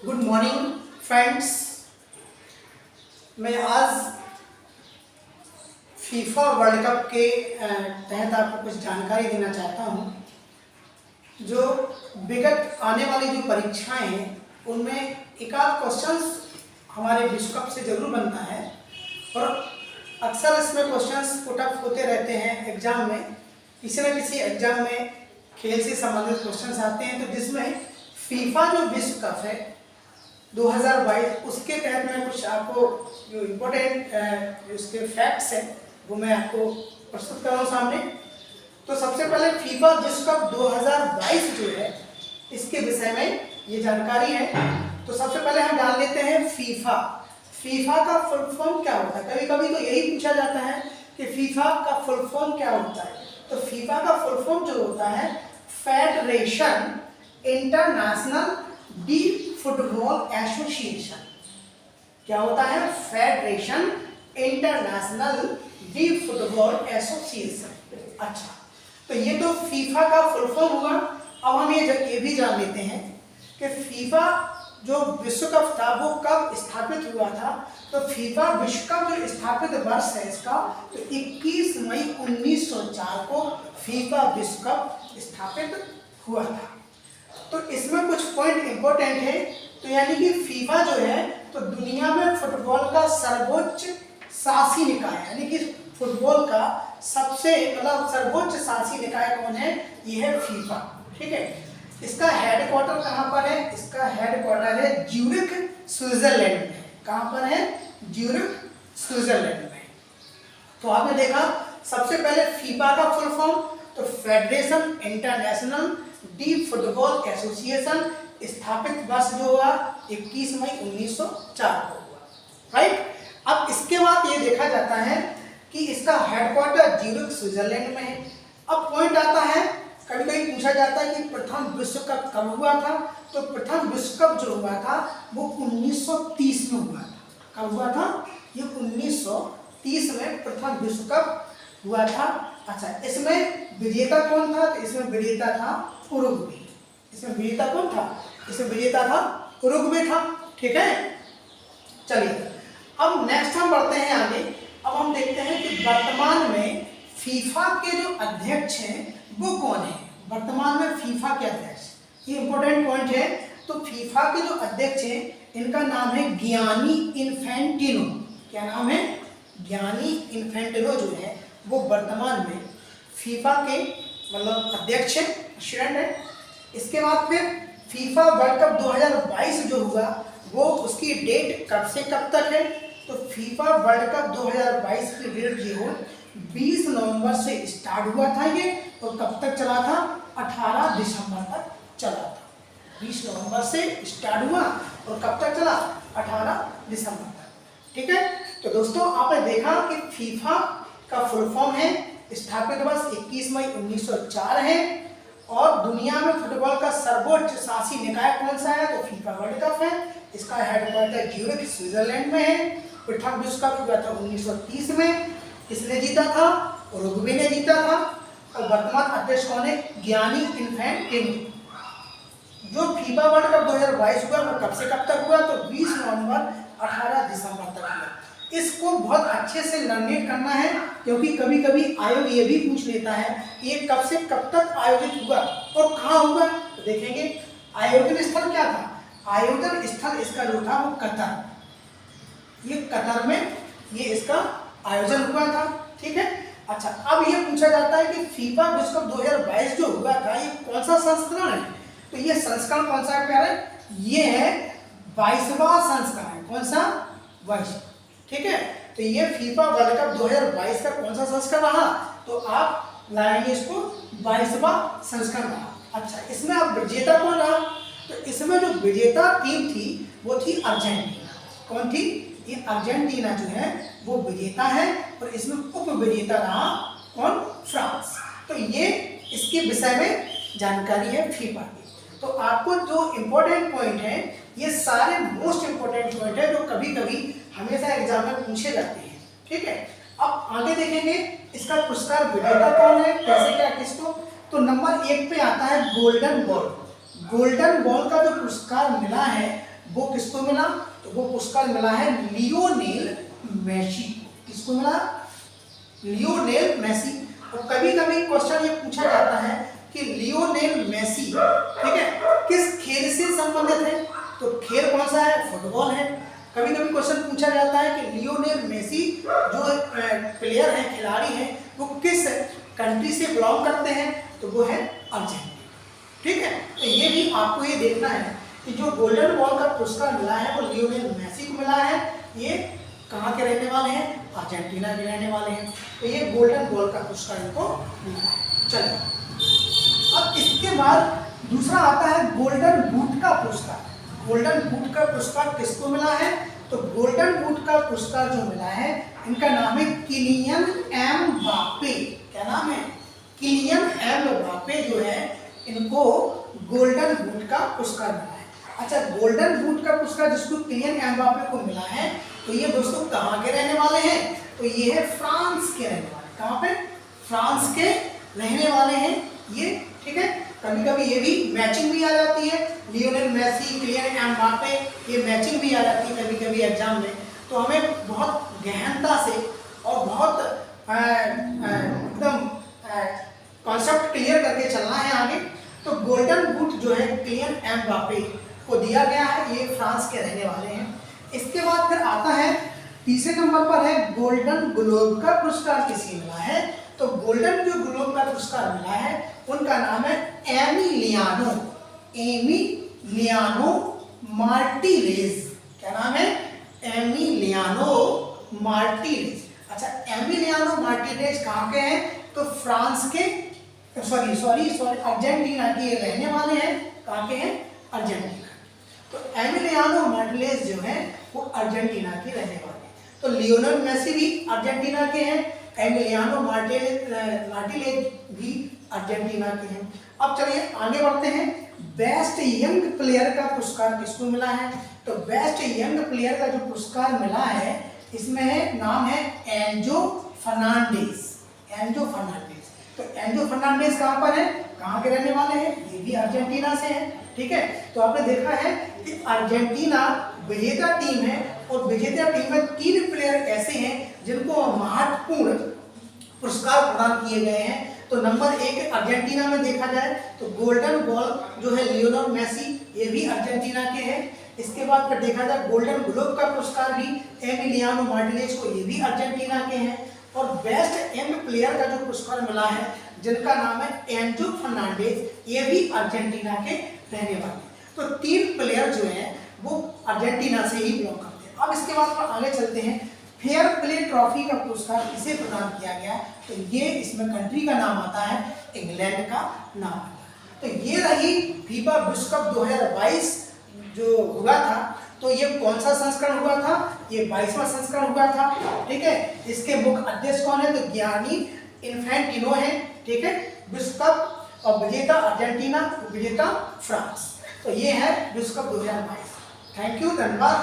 Good morning friends. मैं आज FIFA World cup के तहत आपको कुछ जानकारी देना चाहता हूं। जो विगत आने वाली जो परीक्षाएं हैं उनमें एक आध क्वेश्चंस हमारे विश्व कप से जरूर बनता है और अक्सर इसमें क्वेश्चंस पुट अप होते रहते हैं एग्जाम में। किसी न किसी एग्जाम में खेल से संबंधित क्वेश्चंस आते हैं, तो जिसमें फीफा जो विश्व कप है 2022 उसके तहत मैं कुछ आपको जो इम्पोर्टेंट उसके फैक्ट्स हैं वो मैं आपको प्रस्तुत कर रहा हूँ सामने। तो सबसे पहले फीफा विश्व कप 2022 जो है इसके विषय में ये जानकारी है। तो सबसे पहले हम जान लेते हैं फीफा। फीफा का फुल फॉर्म क्या होता है? कभी कभी तो यही पूछा जाता है कि फीफा का फुल फॉर्म क्या होता है। तो फीफा का फुल फॉर्म जो होता है federation international D football association. क्या होता है? Federation international D football association. अच्छा, तो ये तो फीफा का फुल फॉर्म हुआ। अब हम ये भी जान लेते हैं कि फीफा जो विश्व कप था वो कब स्थापित हुआ था। तो फीफा विश्व कप जो स्थापित वर्ष है इसका, तो 21 मई 1904 को फीफा विश्व कप स्थापित हुआ था। तो इसमें कुछ पॉइंट इंपॉर्टेंट है। तो यानी कि फीफा जो है तो दुनिया में फुटबॉल का सर्वोच्च शासी निकाय, यानी कि फुटबॉल का सबसे सर्वोच्च शासी निकाय कौन है? ये है फीफा। ठीक है, इसका हेडक्वार्टर कहाँ पर है? इसका हेडक्वार्टर है ज्यूरिख स्विट्जरलैंड में। कहाँ पर है? ज्यूरिख स्विट्जरलैंड में। तो आपने देखा सबसे पहले फीफा का फुल फॉर्म, तो federation international D football association, स्थापित वर्ष जो हुआ 21 मई 1904 को हुआ। राइट। अब इसके बाद ये देखा जाता है कि इसका हेडक्वार्टर ज्यूरिख स्विट्जरलैंड में है। अब पॉइंट आता है, कभी कभी पूछा जाता है कि प्रथम विश्व कप कब हुआ था। तो प्रथम विश्व कप जो हुआ था वो 1930 में हुआ था। कब हुआ था? ये 1930 में प्रथम विश्व कप हुआ था। अच्छा, इसमें विजेता कौन था? तो इसमें विजेता था उरुग्वे। इसमें विजेता कौन था? इसमें विजेता था उरुग्वे था। ठीक है, चलिए अब नेक्स्ट हम बढ़ते हैं आगे। अब हम देखते हैं कि वर्तमान में फीफा के जो अध्यक्ष हैं वो कौन है। वर्तमान में फीफा के अध्यक्ष, ये इंपॉर्टेंट पॉइंट है। तो फीफा के जो अध्यक्ष हैं इनका नाम है गियानी इन्फेंटिनो। क्या नाम है? गियानी इन्फेंटिनो जो है वो वर्तमान में फीफा के अध्यक्ष है, प्रेसिडेंट है। इसके बाद फिर फीफा वर्ल्ड कप 2022 जो हुआ वो उसकी डेट कब से कब तक है? तो फीफा वर्ल्ड कप 2022 की डेट जो है 20 नवंबर से स्टार्ट हुआ था ये, और कब तक चला था? 18 दिसंबर तक चला था। 20 नवंबर से स्टार्ट हुआ और कब तक चला? 18 दिसंबर तक। ठीक है, तो दोस्तों आपने देखा कि फीफा का फुल फॉर्म है, स्थापित वर्ष 21 मई 1904 है, और दुनिया में फुटबॉल का सर्वोच्च शासी निकाय कौन सा है? तो फीफा वर्ल्ड कप है। इसका हेडक्वार्टर ज्यूरिख स्विट्जरलैंड में है। प्रथम विश्व कप हुआ था 1930 में। किसने जीता था? उरुग्वे ने जीता था। और वर्तमान अध्यक्ष कौन है? Gianni Infantino. जो फीफा वर्ल्ड कप 2022 हुआ वो कब से कब तक हुआ? तो 20 नवंबर 18 दिसंबर तक हुआ। इसको बहुत अच्छे से लर्नेट करना है, क्योंकि कभी कभी आयोग ये भी पूछ लेता है कि ये कब से कब तक आयोजित हुआ और कहाँ हुआ। तो देखेंगे आयोजन स्थल क्या था। आयोजन स्थल इसका जो था वो कतर, ये कतर में ये इसका आयोजन हुआ था। ठीक है, अच्छा अब ये पूछा जाता है कि फीफा विश्व कप 2022 जो हुआ था ये कौन सा संस्करण है? तो ये संस्करण कौन सा है? ये है 22वां संस्करण है। कौन सा? 22। ठीक है, तो ये फीफा वर्ल्ड कप 2022 का कौन सा संस्करण रहा? तो आप लाएंगे इसको 22वां संस्करण रहा। अच्छा, इसमें अब विजेता कौन रहा? तो इसमें जो विजेता टीम थी वो थी अर्जेंटीना। कौन थी? ये अर्जेंटीना जो है वो विजेता है, और इसमें उप विजेता रहा कौन? फ्रांस। तो ये इसके विषय में जानकारी है फीफा की। तो आपको जो इम्पोर्टेंट पॉइंट है ये सारे मोस्ट इम्पोर्टेंट पॉइंट है जो कभी कभी हमेशा एग्जाम में पूछे जाते हैं। ठीक है, अब आगे देखेंगे इसका पुरस्कार विजेता कौन है, कैसे क्या किसको। तो नंबर 1 पे आता है गोल्डन बॉल। गोल्डन बॉल का जो पुरस्कार मिला है वो किसको मिला? तो वो पुरस्कार मिला है लियोनेल मेसी। किसको मिला? Lionel Messi. तो कभी कभी क्वेश्चन ये पूछा जाता है कि लियोनेल मेसी, ठीक है, किस खेल से संबंधित है? तो खेल कौन सा है? फुटबॉल है। कभी कभी क्वेश्चन पूछा जाता है कि लियोनेल मेसी जो प्लेयर है, खिलाड़ी है, वो किस कंट्री से बिलोंग करते हैं? तो वो है अर्जेंटीना। ठीक है, तो ये भी आपको ये देखना है कि जो गोल्डन बॉल का पुरस्कार मिला है वो लियोनेल मेसी को मिला है। ये कहाँ के रहने वाले हैं? अर्जेंटीना के रहने वाले हैं। तो ये गोल्डन बॉल का पुरस्कार इनको मिला है। चलिए, अब इसके बाद दूसरा आता है गोल्डन बूट का पुरस्कार। गोल्डन बूट का पुरस्कार किसको मिला है? तो गोल्डन बूट का पुरस्कार जो मिला है, इनका नाम है किलियन एम्बापे। क्या नाम है? किलियन एम्बापे जो है, इनको गोल्डन बूट का पुरस्कार मिला है। अच्छा, गोल्डन बूट का पुरस्कार जिसको किलियन एम्बापे को मिला है, तो ये दोस्तों कहाँ के रहने वाले हैं? तो ये है फ्रांस के रहने वाले। कहाँ पे? फ्रांस के रहने वाले हैं ये। ठीक है, कभी कभी ये भी मैचिंग भी आ जाती है, लियोनेल मेसी, किलियन एम्बापे, ये मैचिंग भी आ जाती है कभी कभी एग्जाम में। तो हमें बहुत गहनता से और बहुत एकदम कॉन्सेप्ट क्लियर करके चलना है आगे। तो गोल्डन बूट जो है किलियन एम्बापे को दिया गया है, ये फ्रांस के रहने वाले हैं। इसके बाद फिर आता है तीसरे नंबर पर है गोल्डन ग्लोब का पुरस्कार किसे मिला है? तो गोल्डन जो ग्लोब का पुरस्कार मिला है, उनका नाम है एमिलियानो मार्टिनेज। क्या नाम है? Emiliano Martinez. अच्छा, एमिलियानो मार्टिनेज कहाँ के हैं? तो फ्रांस के सॉरी अर्जेंटीना के ये रहने वाले हैं। कहाँ के हैं? अर्जेंटीना। तो एमिलियानो मार्टिनेज जो है वो अर्जेंटीना के रहने वाले हैं। तो लियोनेल मेसी भी अर्जेंटीना के हैं, एमिलियानो मार्टिनेज भी अर्जेंटीना के हैं। अब चलिए आगे बढ़ते हैं। बेस्ट यंग प्लेयर का पुरस्कार किसको मिला है? तो बेस्ट यंग प्लेयर का जो पुरस्कार मिला है, इसमें नाम है एंजो फर्नांडिस। Enzo Fernandez. तो एंजो फर्नांडिस कहाँ पर है? कहाँ के रहने वाले हैं? ये भी अर्जेंटीना से है। ठीक है, तो आपने देखा है कि अर्जेंटीना विजेता टीम है और विजेता टीम में 3 प्लेयर ऐसे हैं जिनको महत्वपूर्ण पुरस्कार प्रदान किए गए हैं। तो नंबर 1 अर्जेंटीना में देखा जाए तो गोल्डन बॉल जो है लियोनेल मेसी, ये भी अर्जेंटीना के हैं। इसके बाद फिर देखा जाए गोल्डन ग्लोब का पुरस्कार भी एमिलियानो मार्टिनेज को, ये भी अर्जेंटीना के हैं। और बेस्ट यंग प्लेयर का जो पुरस्कार मिला है, जिनका नाम है एंजो फर्नांडिस, ये भी अर्जेंटीना के रहने वाले। तो 3 प्लेयर जो हैं वो अर्जेंटीना से ही बिलोंग करते हैं। अब इसके बाद आगे चलते हैं। फेयर प्ले ट्रॉफी का पुरस्कार किसे प्रदान किया गया? तो ये इसमें कंट्री का नाम आता है, इंग्लैंड का नाम आता है। तो ये रही फीफा विश्व कप 2022 जो हुआ था। तो ये कौन सा संस्करण हुआ था? ये 22वां संस्करण हुआ था। ठीक है, इसके मुख्य अध्यक्ष कौन है? तो गियानी इन्फैंटिनो है। ठीक है, विश्व कप और विजेता अर्जेंटीना, विजेता फ्रांस। तो ये है विश्व कप 2022। थैंक यू, धन्यवाद।